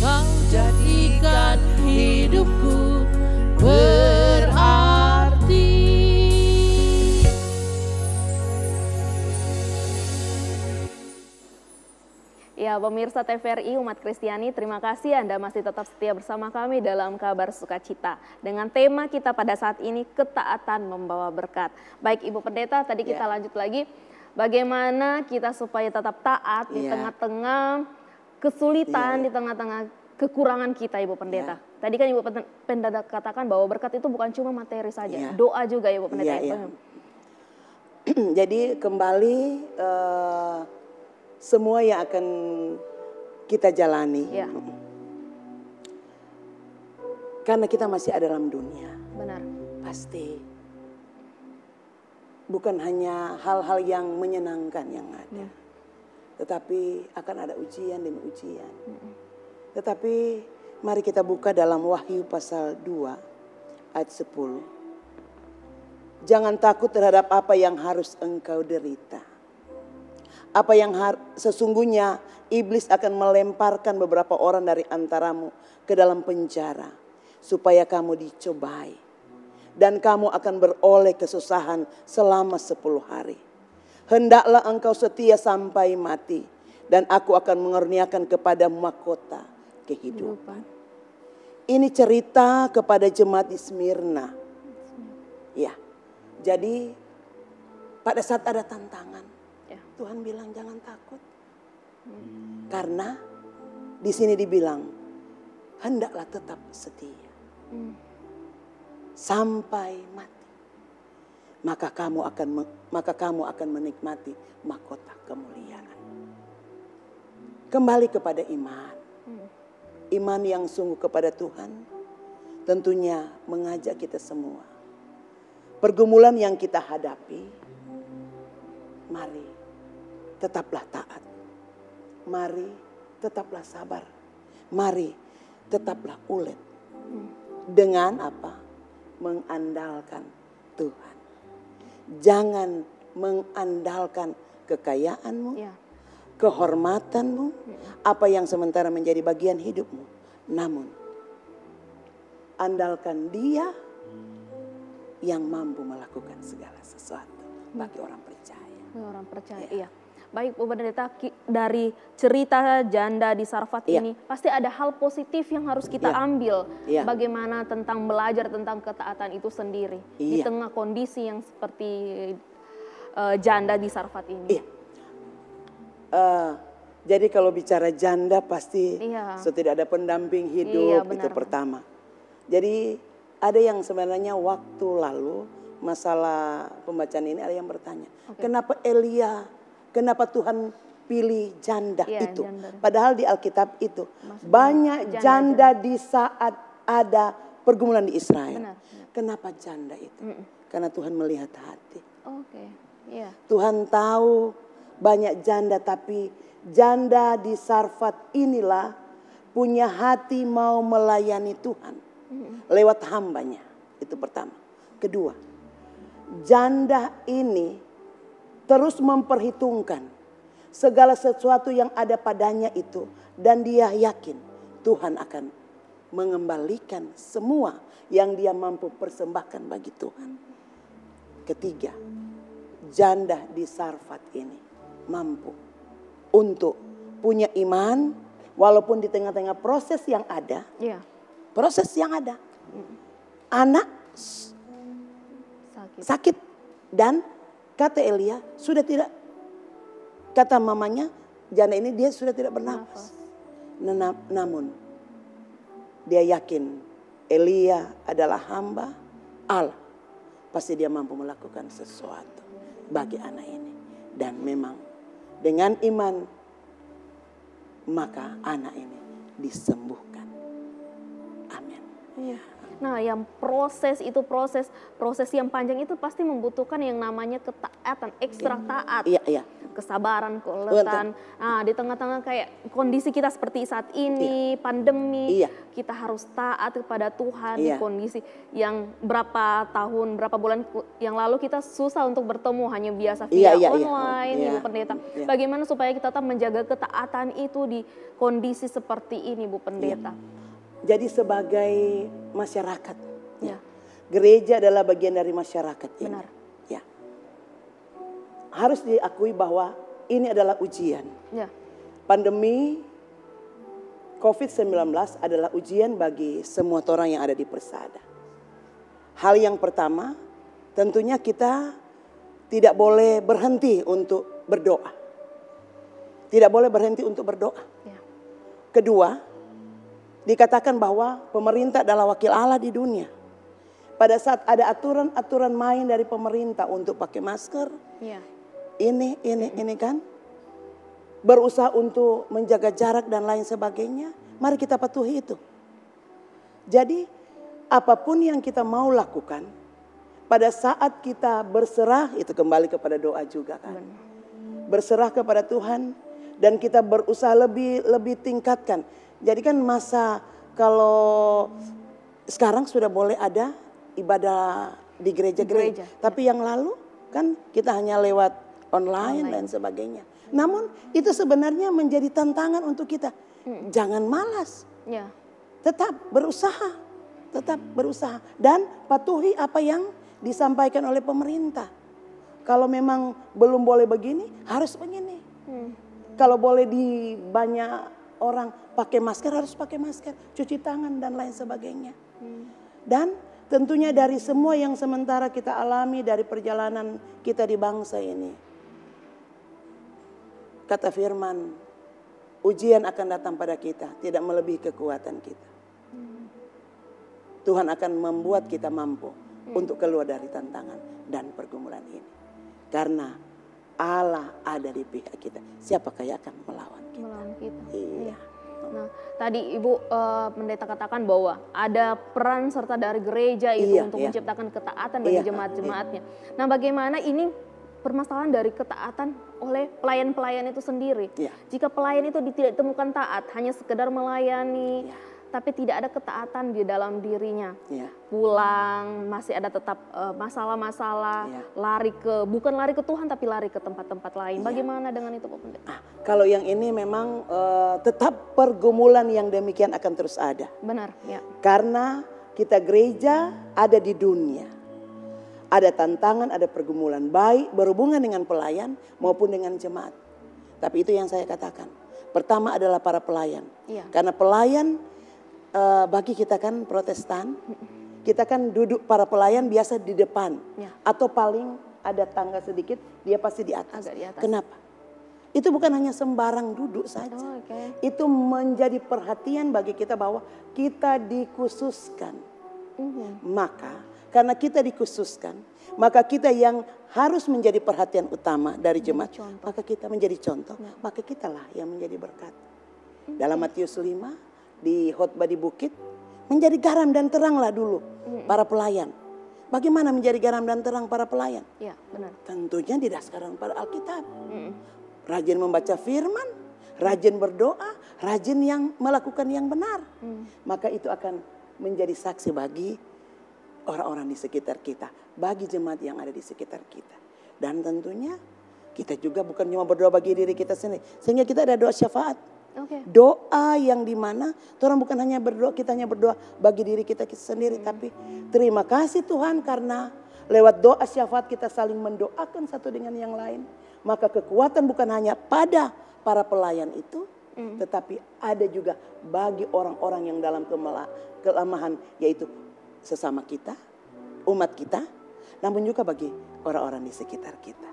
Kau jadikan hidupku berarti. Ya, pemirsa TVRI Umat Kristiani, terima kasih Anda masih tetap setia bersama kami dalam Kabar Sukacita. Dengan tema kita pada saat ini, ketaatan membawa berkat. Baik Ibu Pendeta, tadi kita lanjut lagi. Bagaimana kita supaya tetap taat di tengah-tengah kesulitan, di tengah-tengah kekurangan kita Ibu Pendeta. Tadi kan Ibu Pendeta katakan bahwa berkat itu bukan cuma materi saja, doa juga Ibu Pendeta. Jadi kembali semua yang akan kita jalani. Karena kita masih ada dalam dunia. Benar. Pasti. Bukan hanya hal-hal yang menyenangkan yang ada. Tetapi akan ada ujian demi ujian. Tetapi mari kita buka dalam Wahyu pasal 2 ayat 10. Jangan takut terhadap apa yang harus engkau derita. Apa yang sesungguhnya iblis akan melemparkan beberapa orang dari antaramu ke dalam penjara supaya kamu dicobai dan kamu akan beroleh kesusahan selama 10 hari. Hendaklah engkau setia sampai mati dan aku akan mengaruniakan kepada mahkota kehidupan. Ini cerita kepada jemaat di Smyrna. Ya. Jadi pada saat ada tantangan, Tuhan bilang jangan takut. Karena di sini dibilang hendaklah tetap setia. Sampai mati. Maka kamu akan menikmati mahkota kemuliaan. Kembali kepada iman. Iman yang sungguh kepada Tuhan tentunya mengajak kita semua. Pergumulan yang kita hadapi, mari tetaplah taat. Mari tetaplah sabar. Mari tetaplah ulet. Dengan apa? Mengandalkan Tuhan. Jangan mengandalkan kekayaanmu, Ya. kehormatanmu, apa yang sementara menjadi bagian hidupmu. Namun, andalkan Dia yang mampu melakukan segala sesuatu bagi orang percaya. Orang percaya, Ya. iya. Baik Bu Pendeta, dari cerita janda di Sarfat Iya. ini pasti ada hal positif yang harus kita Iya. ambil. Iya. Bagaimana tentang belajar tentang ketaatan itu sendiri di Iya. tengah kondisi yang seperti janda di Sarfat ini. Iya. Jadi kalau bicara janda pasti Iya. tidak ada pendamping Iya, hidup, itu benar. pertama. Jadi ada yang sebenarnya waktu lalu masalah pembacaan ini ada yang bertanya, kenapa Elia, kenapa Tuhan pilih janda Iya, itu? janda. Padahal di Alkitab itu Maksudnya banyak janda-janda. janda di saat ada pergumulan di Israel. Benar. Kenapa janda itu? Karena Tuhan melihat hati. Oke, iya. Tuhan tahu banyak janda, tapi janda di Sarfat inilah punya hati mau melayani Tuhan lewat hambanya. Itu pertama. Kedua, janda ini terus memperhitungkan segala sesuatu yang ada padanya itu, dan dia yakin Tuhan akan mengembalikan semua yang dia mampu persembahkan bagi Tuhan. Ketiga, janda di Sarfat ini mampu untuk punya iman walaupun di tengah-tengah proses yang ada. Iya. Proses yang ada. Anak sakit dan kata Elia sudah tidak, kata mamanya janda ini dia sudah tidak bernafas. Namun dia yakin Elia adalah hamba Allah. Pasti dia mampu melakukan sesuatu bagi anak ini. Dan memang dengan iman maka anak ini disembuhkan. Amin. Iya. Nah, yang proses yang panjang itu pasti membutuhkan yang namanya ketaatan, ekstra taat. Iya, iya. Kesabaran, keuletan. Nah, di tengah-tengah kayak kondisi kita seperti saat ini, pandemi, Iya. kita harus taat kepada Tuhan di Iya. kondisi yang berapa tahun, berapa bulan yang lalu kita susah untuk bertemu, hanya biasa via online, Iya. Ibu Pendeta. Iya. Bagaimana supaya kita tetap menjaga ketaatan itu di kondisi seperti ini, Bu Pendeta? Jadi sebagai masyarakat, Ya. gereja adalah bagian dari masyarakat ini. Benar. Ya. Harus diakui bahwa ini adalah ujian. Ya. Pandemi COVID-19 adalah ujian bagi semua orang yang ada di Persada. Hal yang pertama, tentunya kita tidak boleh berhenti untuk berdoa. Tidak boleh berhenti untuk berdoa. Ya. Kedua, dikatakan bahwa pemerintah adalah wakil Allah di dunia. Pada saat ada aturan-aturan main dari pemerintah untuk pakai masker, Ya. ini kan, berusaha untuk menjaga jarak dan lain sebagainya, mari kita patuhi itu. Jadi apapun yang kita mau lakukan, pada saat kita berserah, itu kembali kepada doa juga kan. Berserah kepada Tuhan dan kita berusaha lebih tingkatkan. Jadi kan masa kalau sekarang sudah boleh ada ibadah di gereja-gereja. Tapi yang lalu kan kita hanya lewat online dan sebagainya. Namun itu sebenarnya menjadi tantangan untuk kita. Jangan malas. Ya. Tetap berusaha. Tetap berusaha. Dan patuhi apa yang disampaikan oleh pemerintah. Kalau memang belum boleh begini, harus begini. Kalau boleh di banyak orang pakai masker, harus pakai masker, cuci tangan dan lain sebagainya. Dan tentunya dari semua yang sementara kita alami dari perjalanan kita di bangsa ini. Kata firman, ujian akan datang pada kita, tidak melebihi kekuatan kita. Tuhan akan membuat kita mampu untuk keluar dari tantangan dan pergumulan ini. Karena Allah ada di pihak kita. Siapakah yang akan melawan kita? Melawan kita. Iya. Nah, tadi Ibu Pendeta katakan bahwa ada peran serta dari gereja itu Iya, untuk iya. menciptakan ketaatan bagi Iya, jemaat-jemaatnya. Nah, bagaimana ini permasalahan dari ketaatan oleh pelayan-pelayan itu sendiri? Iya. Jika pelayan itu tidak ditemukan taat, hanya sekedar melayani, tapi tidak ada ketaatan di dalam dirinya. Ya. Pulang masih ada tetap masalah-masalah, bukan lari ke Tuhan tapi lari ke tempat-tempat lain. Bagaimana dengan itu Pak Pendeta? Kalau yang ini memang tetap pergumulan yang demikian akan terus ada. Benar, ya. Karena kita gereja ada di dunia. Ada tantangan, ada pergumulan baik berhubungan dengan pelayan maupun dengan jemaat. Tapi itu yang saya katakan. Pertama adalah para pelayan. Iya. Karena pelayan bagi kita kan Protestan, kita kan duduk para pelayan biasa di depan. Ya. Atau paling ada tangga sedikit, dia pasti di atas. Agak di atas. Kenapa? Itu bukan hanya sembarang duduk saja. Oh, okay. Itu menjadi perhatian bagi kita bahwa kita dikhususkan. Maka karena kita dikhususkan, maka kita yang harus menjadi perhatian utama dari jemaat, maka kita menjadi contoh, maka kitalah yang menjadi berkat. Dalam Matius 5 di khotbah di bukit, menjadi garam dan teranglah dulu para pelayan. Bagaimana menjadi garam dan terang para pelayan? Ya, benar. Tentunya didasarkan pada Alkitab. Rajin membaca firman, rajin berdoa, rajin yang melakukan yang benar. Maka itu akan menjadi saksi bagi orang-orang di sekitar kita, bagi jemaat yang ada di sekitar kita. Dan tentunya kita juga bukan cuma berdoa bagi diri kita sendiri, sehingga kita ada doa syafaat. Okay. Doa yang dimana Tuhan bukan hanya berdoa, kita hanya berdoa bagi diri kita sendiri, tapi terima kasih Tuhan karena lewat doa syafaat kita saling mendoakan satu dengan yang lain. Maka kekuatan bukan hanya pada para pelayan itu, tetapi ada juga bagi orang-orang yang dalam kelemahan, yaitu sesama kita, umat kita, namun juga bagi orang-orang di sekitar kita.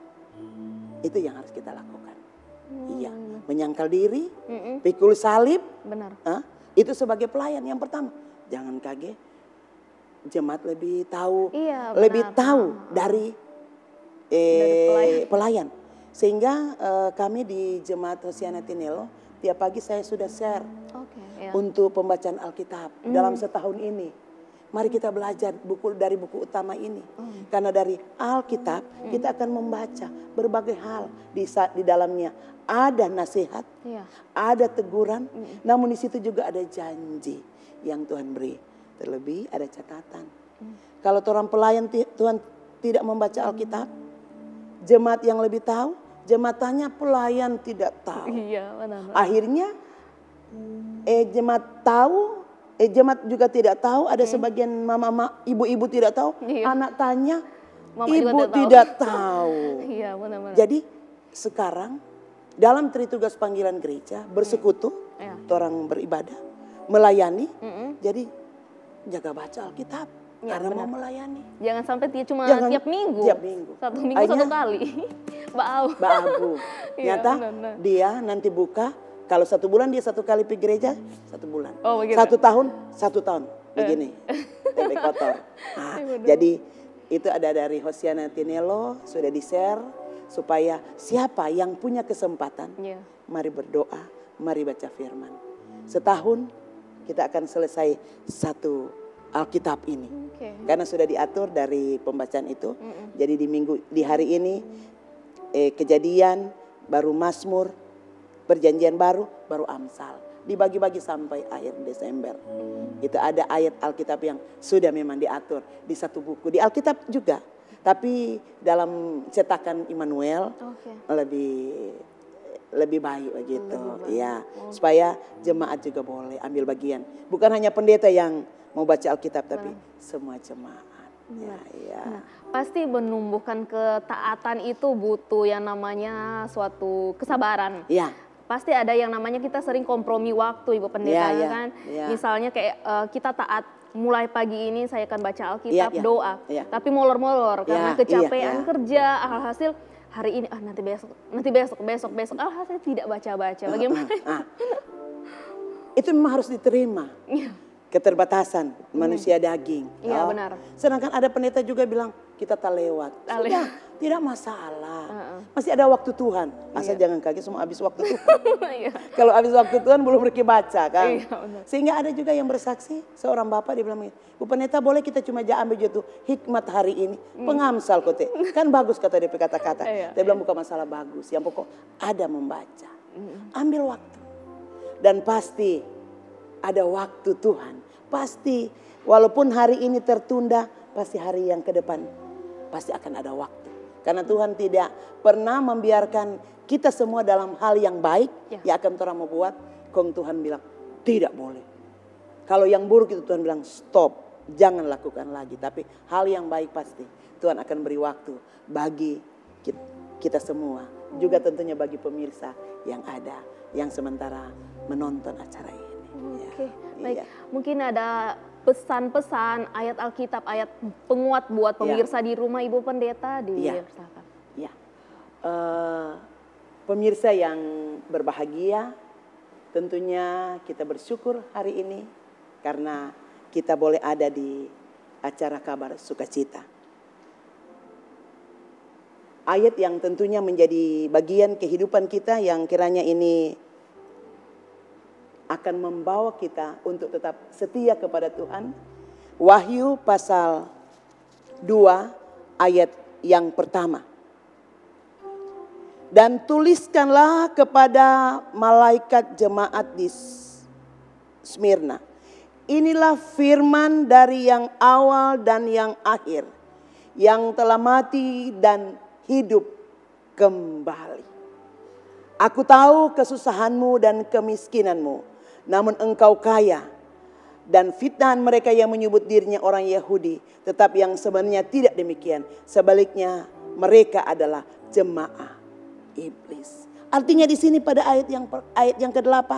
Itu yang harus kita lakukan. Iya, menyangkal diri, pikul salib. Benar. Itu sebagai pelayan yang pertama. Jangan kaget, jemaat lebih tahu, lebih tahu dari pelayan. Sehingga kami di jemaat Hosiana Tinelo tiap pagi saya sudah share untuk pembacaan Alkitab dalam setahun ini. Mari kita belajar dari buku utama ini. Karena dari Alkitab kita akan membaca berbagai hal di dalamnya. Ada nasihat, ada teguran, namun di situ juga ada janji yang Tuhan beri. Terlebih ada catatan. Kalau orang pelayan Tuhan tidak membaca Alkitab, jemaat yang lebih tahu, jemaat tanya pelayan tidak tahu. Iya, benar. Akhirnya jemaat tahu, jemaat juga tidak tahu. Ada sebagian mama, ibu-ibu tidak tahu. Anak tanya, Mama ibu tidak tahu. Iya, benar-benar. Jadi sekarang dalam tritugas panggilan gereja bersekutu, orang beribadah, melayani. Jadi jaga baca Alkitab karena mau melayani. Jangan sampai cuma tiap minggu. Tiap minggu. Satu minggu satu kali. Baabu. Nyata dia nanti buka. Kalau 1 bulan dia 1 kali pergi gereja, 1 bulan. Oh, 1 tahun, 1 tahun. Begini, tempe kotor. Jadi itu ada dari Hosiana Tinelo, sudah di-share. Supaya siapa yang punya kesempatan, mari berdoa, mari baca firman. Setahun kita akan selesai 1 Alkitab ini. Karena sudah diatur dari pembacaan itu. Jadi di hari ini Kejadian, baru Mazmur, Perjanjian Baru, baru Amsal. Dibagi-bagi sampai akhir Desember. Itu ada ayat Alkitab yang sudah memang diatur di 1 buku. Di Alkitab juga. Tapi dalam cetakan Immanuel lebih baik begitu. Ya, supaya jemaat juga boleh ambil bagian. Bukan hanya pendeta yang mau baca Alkitab, tapi semua jemaat. Nah, pasti menumbuhkan ketaatan itu butuh yang namanya suatu kesabaran. Ya. Pasti ada yang namanya kita sering kompromi waktu, Ibu Pendeta, kan? Misalnya kayak kita taat. Mulai pagi ini saya akan baca Alkitab, doa. Tapi molor-molor karena kecapean kerja, alhasil hari ini nanti besok, alhasil tidak baca-baca. Bagaimana? Itu memang harus diterima. Keterbatasan manusia daging. Iya, benar. Sedangkan ada pendeta juga bilang kita tak lewat. Sudah, tidak masalah. Masih ada waktu Tuhan. Asal jangan kaget semua habis waktu Tuhan. Kalau habis waktu Tuhan belum pergi baca kan. Sehingga ada juga yang bersaksi, seorang bapak dia bilang, Bu Pendeta boleh kita cuma ambil jatuh hikmat hari ini. Pengamsal kote. Kan bagus kata dia kata-kata. Dia bilang bukan masalah bagus. Yang pokok ada membaca. Ambil waktu. Dan pasti ada waktu Tuhan. Pasti walaupun hari ini tertunda, pasti hari yang ke depan pasti akan ada waktu. Karena Tuhan tidak pernah membiarkan kita semua dalam hal yang baik. Ya akan Tuhan membuat. Kong Tuhan bilang tidak boleh. Kalau yang buruk itu Tuhan bilang stop. Jangan lakukan lagi. Tapi hal yang baik pasti Tuhan akan beri waktu bagi kita semua. Juga tentunya bagi pemirsa yang ada. Yang sementara menonton acara ini. Oke, baik. Mungkin ada pesan-pesan ayat Alkitab, ayat penguat buat pemirsa di rumah Ibu Pendeta dipersilakan. Ya, pemirsa yang berbahagia, tentunya kita bersyukur hari ini karena kita boleh ada di acara Kabar Sukacita. Ayat yang tentunya menjadi bagian kehidupan kita yang kiranya ini akan membawa kita untuk tetap setia kepada Tuhan. Wahyu pasal 2 ayat yang pertama. Dan tuliskanlah kepada malaikat jemaat di Smyrna. Inilah firman dari yang awal dan yang akhir. Yang telah mati dan hidup kembali. Aku tahu kesusahanmu dan kemiskinanmu. Namun engkau kaya, dan fitnahan mereka yang menyebut dirinya orang Yahudi, tetap yang sebenarnya tidak demikian. Sebaliknya mereka adalah jemaah iblis. Artinya di sini pada ayat yang ke-8,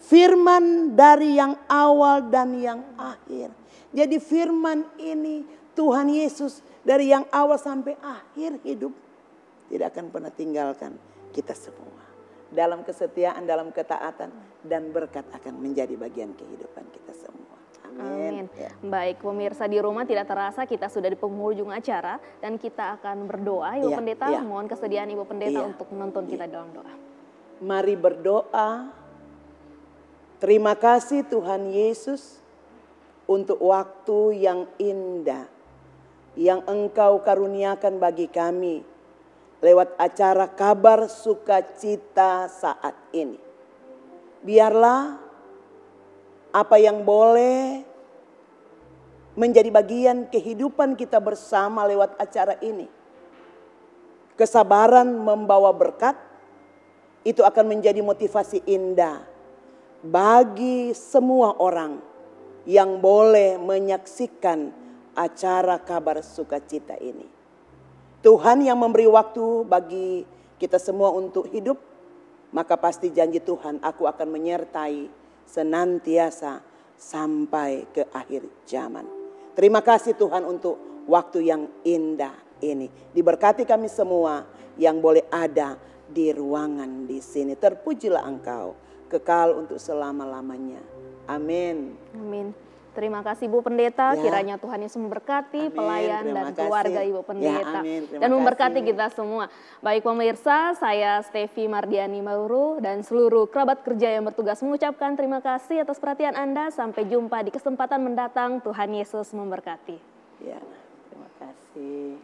firman dari yang awal dan yang akhir. Jadi firman ini Tuhan Yesus dari yang awal sampai akhir hidup tidak akan pernah tinggalkan kita semua. Dalam kesetiaan, dalam ketaatan, dan berkat akan menjadi bagian kehidupan kita semua. Amin. Ya. Baik, pemirsa di rumah, tidak terasa kita sudah di penghujung acara dan kita akan berdoa. Ibu Pendeta, mohon kesediaan Ibu Pendeta untuk menonton kita dalam doa. Mari berdoa. Terima kasih Tuhan Yesus untuk waktu yang indah yang Engkau karuniakan bagi kami lewat acara Kabar Sukacita saat ini. Biarlah apa yang boleh menjadi bagian kehidupan kita bersama lewat acara ini. Kesabaran membawa berkat, itu akan menjadi motivasi indah bagi semua orang yang boleh menyaksikan acara Kabar Sukacita ini. Tuhan yang memberi waktu bagi kita semua untuk hidup, maka pasti janji Tuhan, aku akan menyertai senantiasa sampai ke akhir zaman. Terima kasih Tuhan untuk waktu yang indah ini. Diberkati kami semua yang boleh ada di ruangan di sini. Terpujilah Engkau, kekal untuk selama-lamanya. Amin. Amin. Terima kasih Ibu Pendeta, kiranya Tuhan Yesus memberkati pelayan dan keluarga Ibu Pendeta. Dan memberkati kita semua. Baik pemirsa, saya Stevi Mardiani Maruru dan seluruh kerabat kerja yang bertugas mengucapkan terima kasih atas perhatian Anda. Sampai jumpa di kesempatan mendatang. Tuhan Yesus memberkati. Ya, terima kasih.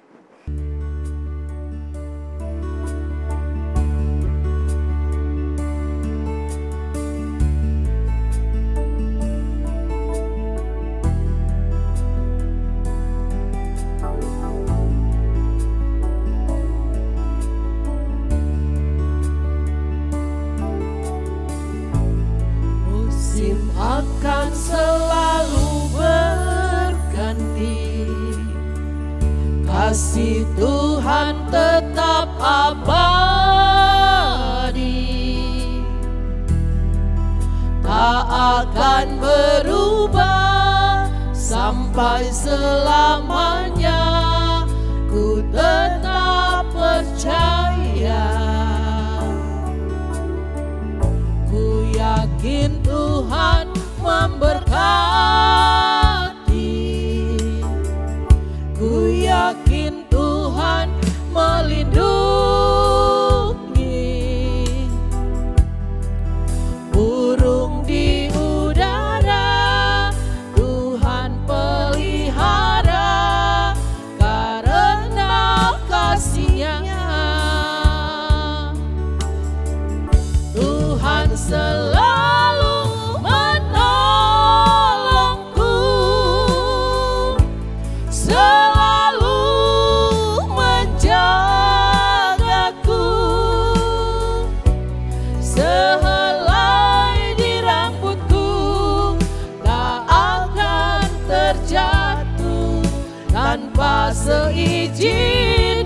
Akan selalu berganti, kasih Tuhan tetap abadi, tak akan berubah sampai selamanya. Ku tetap percaya, ku yakin Tuhan memberkati, ku yakin Tuhan melindungi. Burung di udara Tuhan pelihara karena kasih-Nya. Tuhan selalu menolong. tanpa seizin